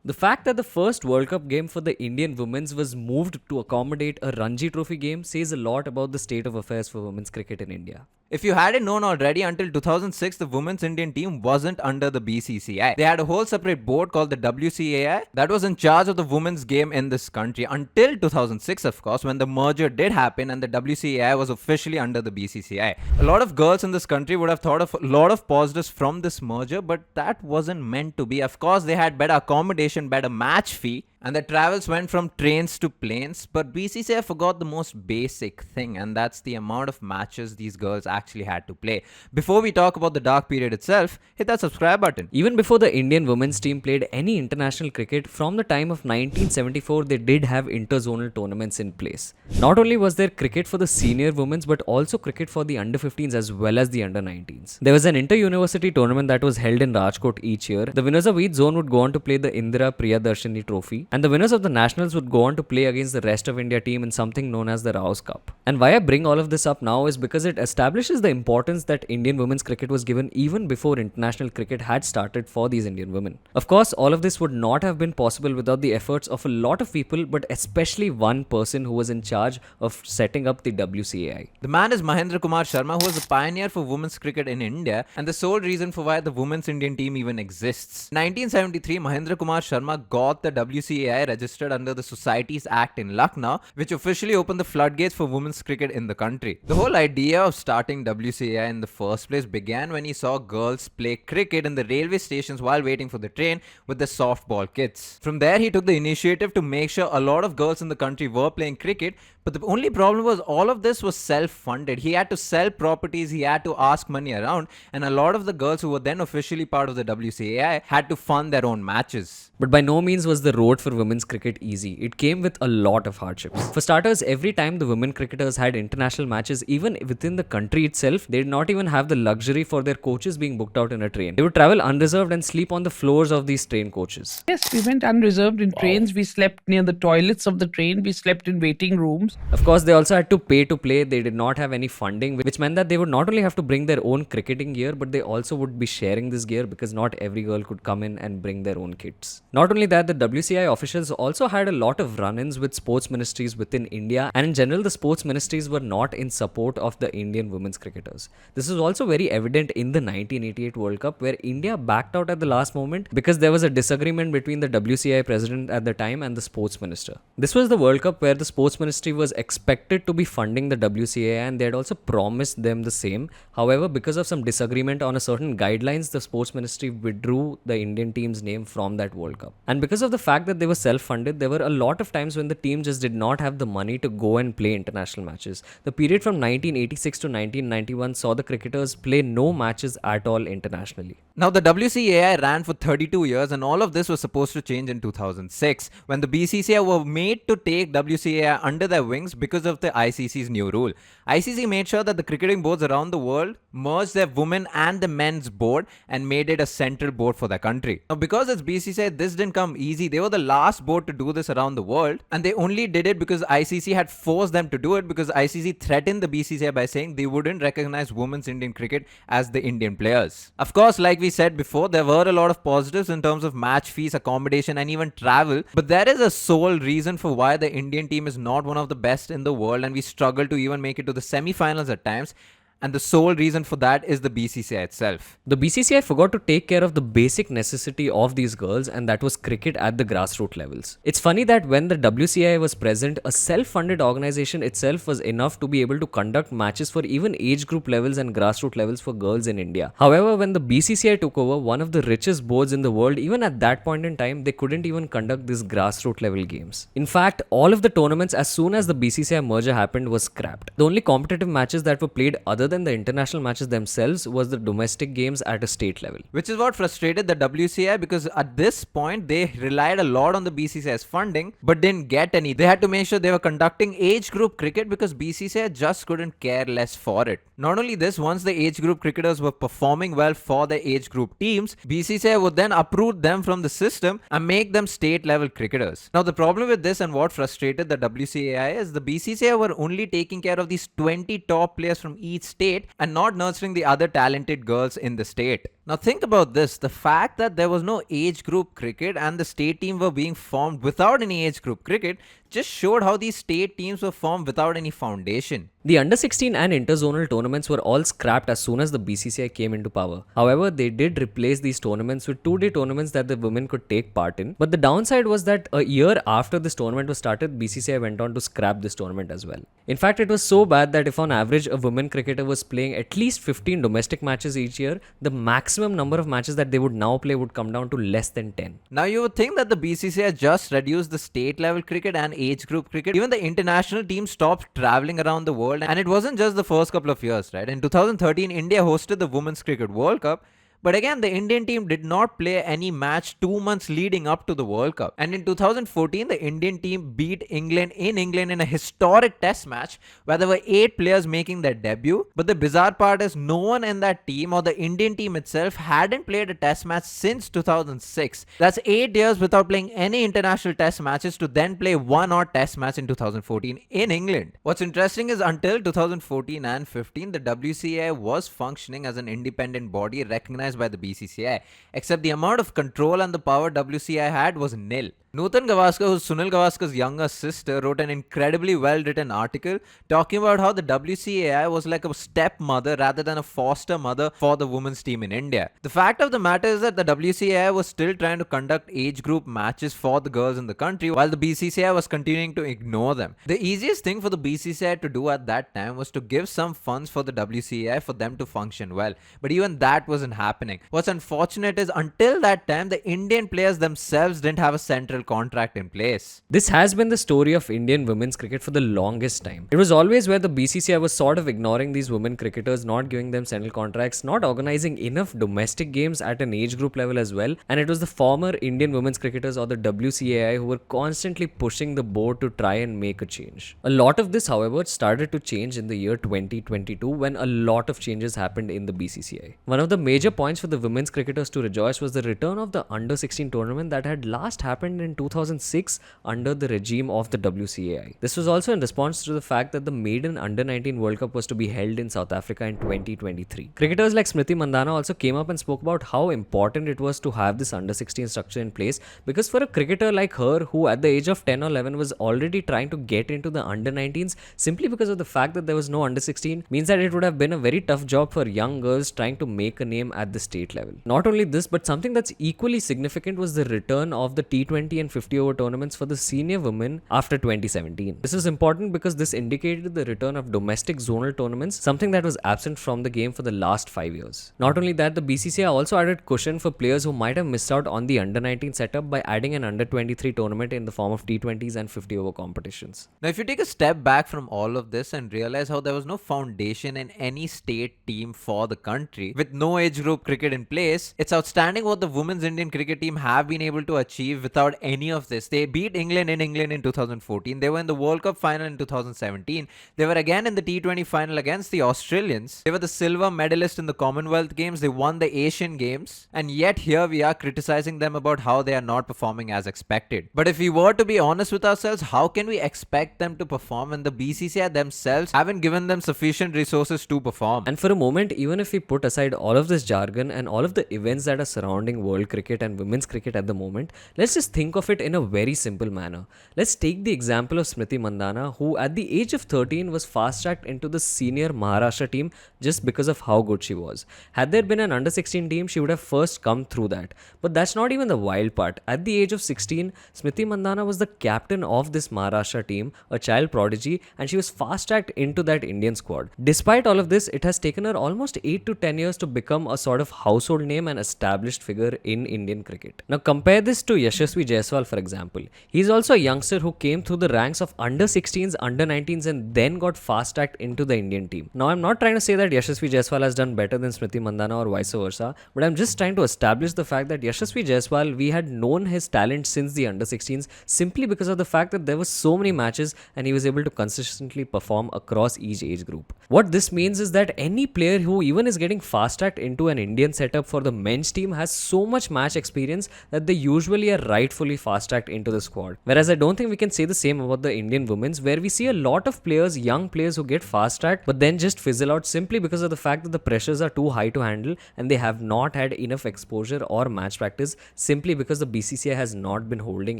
The fact that the first World Cup game for the Indian women's was moved to accommodate a Ranji Trophy game says a lot about the state of affairs for women's cricket in India. If you hadn't known already, until 2006, the women's Indian team wasn't under the BCCI. They had a whole separate board called the WCAI that was in charge of the women's game in this country until 2006, of course, when the merger did happen and the WCAI was officially under the BCCI. A lot of girls in this country would have thought of a lot of positives from this merger, but that wasn't meant to be. Of course, they had better accommodation, better match fee, and the travels went from trains to planes, but BCCI forgot the most basic thing, and that's the amount of matches these girls actually had to play. Before we talk about the dark period itself, hit that subscribe button. Even before the Indian women's team played any international cricket, from the time of 1974, they did have interzonal tournaments in place. Not only was there cricket for the senior women's, but also cricket for the under-15s as well as the under-19s. There was an inter-university tournament that was held in Rajkot each year. The winners of each zone would go on to play the Indira Priyadarshini Trophy, and the winners of the nationals would go on to play against the rest of India team in something known as the Rouse Cup. And why I bring all of this up now is because it establishes the importance that Indian women's cricket was given even before international cricket had started for these Indian women. Of course, all of this would not have been possible without the efforts of a lot of people, but especially one person who was in charge of setting up the WCAI. The man is Mahendra Kumar Sharma, who was a pioneer for women's cricket in India and the sole reason for why the women's Indian team even exists. In 1973, Mahendra Kumar Sharma got the WCAI registered under the Societies Act in Lucknow, which officially opened the floodgates for women's cricket in the country. The whole idea of starting WCAI in the first place began when he saw girls play cricket in the railway stations while waiting for the train with the softball kits. From there, he took the initiative to make sure a lot of girls in the country were playing cricket, but the only problem was all of this was self-funded. He had to sell properties, he had to ask money around, and a lot of the girls who were then officially part of the WCAI had to fund their own matches. But by no means was the road for women's cricket easy. It came with a lot of hardships. For starters, every time the women cricketers had international matches, even within the country itself, they did not even have the luxury for their coaches being booked out in a train. They would travel unreserved and sleep on the floors of these train coaches. Yes, we went unreserved in trains. We slept near the toilets of the train. We slept in waiting rooms. Of course, they also had to pay to play. They did not have any funding, which meant that they would not only have to bring their own cricketing gear, but they also would be sharing this gear because not every girl could come in and bring their own kits. Not only that, the WCI officials also had a lot of run-ins with sports ministries within India, and in general, the sports ministries were not in support of the Indian women's cricketers. This is also very evident in the 1988 World Cup, where India backed out at the last moment because there was a disagreement between the WCI president at the time and the sports minister. This was the World Cup where the sports ministry was expected to be funding the WCAI, and they had also promised them the same. However, because of some disagreement on a certain guidelines, the sports ministry withdrew the Indian team's name from that World Cup. And because of the fact that they were self-funded, there were a lot of times when the team just did not have the money to go and play international matches. The period from 1986 to 1991 saw the cricketers play no matches at all internationally. Now, the WCAI ran for 32 years, and all of this was supposed to change in 2006 when the BCCI were made to take WCAI under their wings because of the ICC's new rule. ICC made sure that the cricketing boards around the world merged their women and the men's board and made it a central board for their country. Now, because it's BCCI, this didn't come easy. They were the last board to do this around the world, and they only did it because ICC had forced them to do it, because ICC threatened the BCCI by saying they wouldn't recognize women's Indian cricket as the Indian players. Of course, like we said before, there were a lot of positives in terms of match fees, accommodation, and even travel, but there is a sole reason for why the Indian team is not one of the best in the world, and we struggle to even make it to the semi-finals at times. And the sole reason for that is the BCCI itself. The BCCI forgot to take care of the basic necessity of these girls, and that was cricket at the grassroots levels. It's funny that when the WCI was present, a self-funded organization itself was enough to be able to conduct matches for even age group levels and grassroots levels for girls in India. However, when the BCCI took over, one of the richest boards in the world, even at that point in time, they couldn't even conduct these grassroots level games. In fact, all of the tournaments, as soon as the BCCI merger happened, was scrapped. The only competitive matches that were played other than the international matches themselves was the domestic games at a state level. Which is what frustrated the WCI, because at this point they relied a lot on the BCCI's funding but didn't get any. They had to make sure they were conducting age group cricket because BCCI just couldn't care less for it. Not only this, once the age group cricketers were performing well for the age group teams, BCCI would then uproot them from the system and make them state level cricketers. Now the problem with this and what frustrated the WCAI is the BCCI were only taking care of these 20 top players from each state state and not nurturing the other talented girls in the state. Now think about this, the fact that there was no age group cricket and the state team were being formed without any age group cricket just showed how these state teams were formed without any foundation. The under 16 and interzonal tournaments were all scrapped as soon as the BCCI came into power. However, they did replace these tournaments with 2-day tournaments that the women could take part in. But the downside was that a year after this tournament was started, BCCI went on to scrap this tournament as well. In fact, it was so bad that if on average a women cricketer was playing at least 15 domestic matches each year, the maximum number of matches that they would now play would come down to less than 10. Now you would think that the BCCI just reduced the state level cricket and age group cricket. Even the international team stopped traveling around the world, and it wasn't just the first couple of years, right? In 2013, India hosted the Women's Cricket World Cup. But again, the Indian team did not play any match 2 months leading up to the World Cup. And in 2014, the Indian team beat England in a historic test match where there were 8 players making their debut. But the bizarre part is no one in that team or the Indian team itself hadn't played a test match since 2006. That's 8 years without playing any international test matches to then play one odd test match in 2014 in England. What's interesting is until 2014 and 15, the WCAI was functioning as an independent body recognized by the BCCI, except the amount of control and the power WCI had was nil. Nutan Gavaskar, who's Sunil Gavaskar's younger sister, wrote an incredibly well-written article talking about how the WCAI was like a stepmother rather than a foster mother for the women's team in India. The fact of the matter is that the WCAI was still trying to conduct age group matches for the girls in the country while the BCCI was continuing to ignore them. The easiest thing for the BCCI to do at that time was to give some funds for the WCAI for them to function well, but even that wasn't happening. What's unfortunate is until that time, the Indian players themselves didn't have a central contract in place. This has been the story of Indian women's cricket for the longest time. It was always where the BCCI was sort of ignoring these women cricketers, not giving them central contracts, not organizing enough domestic games at an age group level as well, and it was the former Indian women's cricketers or the WCAI who were constantly pushing the board to try and make a change. A lot of this, however, started to change in the year 2022 when a lot of changes happened in the BCCI. One of the major points for the women's cricketers to rejoice was the return of the under 16 tournament that had last happened in 2006 under the regime of the WCAI. This was also in response to the fact that the maiden under 19 World Cup was to be held in South Africa in 2023. Cricketers like Smriti Mandhana also came up and spoke about how important it was to have this under 16 structure in place, because for a cricketer like her who at the age of 10 or 11 was already trying to get into the under 19s simply because of the fact that there was no under 16 means that it would have been a very tough job for young girls trying to make a name at the state level. Not only this, but something that's equally significant was the return of the T20 and 50 over tournaments for the senior women after 2017. This is important because this indicated the return of domestic zonal tournaments, something that was absent from the game for the last 5 years. Not only that, the BCCI also added cushion for players who might have missed out on the under 19 setup by adding an under 23 tournament in the form of T20s and 50 over competitions. Now, if you take a step back from all of this and realize how there was no foundation in any state team for the country, with no age group cricket in place, it's outstanding what the women's Indian cricket team have been able to achieve without any of this. They beat England in 2014. They were in the World Cup final in 2017. They were again in the T20 final against the Australians. They were the silver medalist in the Commonwealth Games. They won the Asian Games. And yet here we are criticizing them about how they are not performing as expected. But if we were to be honest with ourselves, how can we expect them to perform when the BCCI themselves haven't given them sufficient resources to perform? And for a moment, even if we put aside all of this jargon and all of the events that are surrounding world cricket and women's cricket at the moment, let's just think of it in a very simple manner. Let's take the example of Smriti Mandhana, who at the age of 13 was fast-tracked into the senior Maharashtra team just because of how good she was. Had there been an under 16 team, she would have first come through that. But that's not even the wild part. At the age of 16, Smriti Mandhana was the captain of this Maharashtra team, a child prodigy, and she was fast-tracked into that Indian squad. Despite all of this, it has taken her almost 8 to 10 years to become a sort of household name and established figure in Indian cricket. Now compare this to Yashasvi Jaiswal, for example. He's also a youngster who came through the ranks of under 16s, under 19s and then got fast-tracked into the Indian team. Now I'm not trying to say that Yashasvi Jaiswal has done better than Smriti Mandhana or vice versa, but I'm just trying to establish the fact that Yashasvi Jaiswal, we had known his talent since the under 16s simply because of the fact that there were so many matches and he was able to consistently perform across each age group. What this means is that any player who even is getting fast-tracked into an Indian setup for the men's team has so much match experience that they usually are rightfully actually fast-tracked into the squad. Whereas I don't think we can say the same about the Indian women's, where we see a lot of players, young players who get fast-tracked but then just fizzle out simply because of the fact that the pressures are too high to handle and they have not had enough exposure or match practice simply because the BCCI has not been holding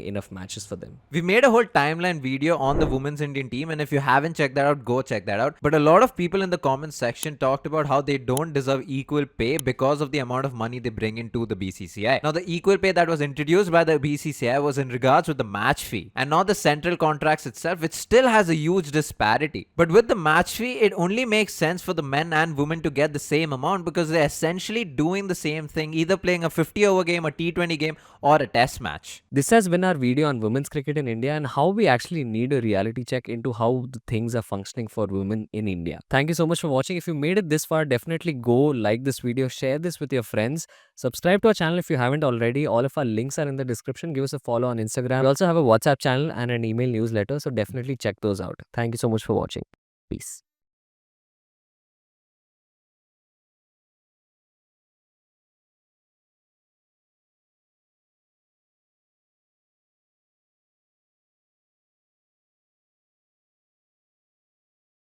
enough matches for them. We made a whole timeline video on the women's Indian team, and if you haven't checked that out, go check that out. But a lot of people in the comments section talked about how they don't deserve equal pay because of the amount of money they bring into the BCCI. Now, the equal pay that was introduced by the BCCI was in regards with the match fee and not the central contracts itself, which still has a huge disparity. But with the match fee, it only makes sense for the men and women to get the same amount because they're essentially doing the same thing, either playing a 50-over game, a T20 game, or a test match. This has been our video on women's cricket in India and how we actually need a reality check into how the things are functioning for women in India. Thank you so much for watching. If you made it this far, definitely go like this video, share this with your friends, subscribe to our channel if you haven't already. All of our links are in the description. Give us a follow on Instagram. We also have a WhatsApp channel and an email newsletter, so definitely check those out. Thank you so much for watching. Peace.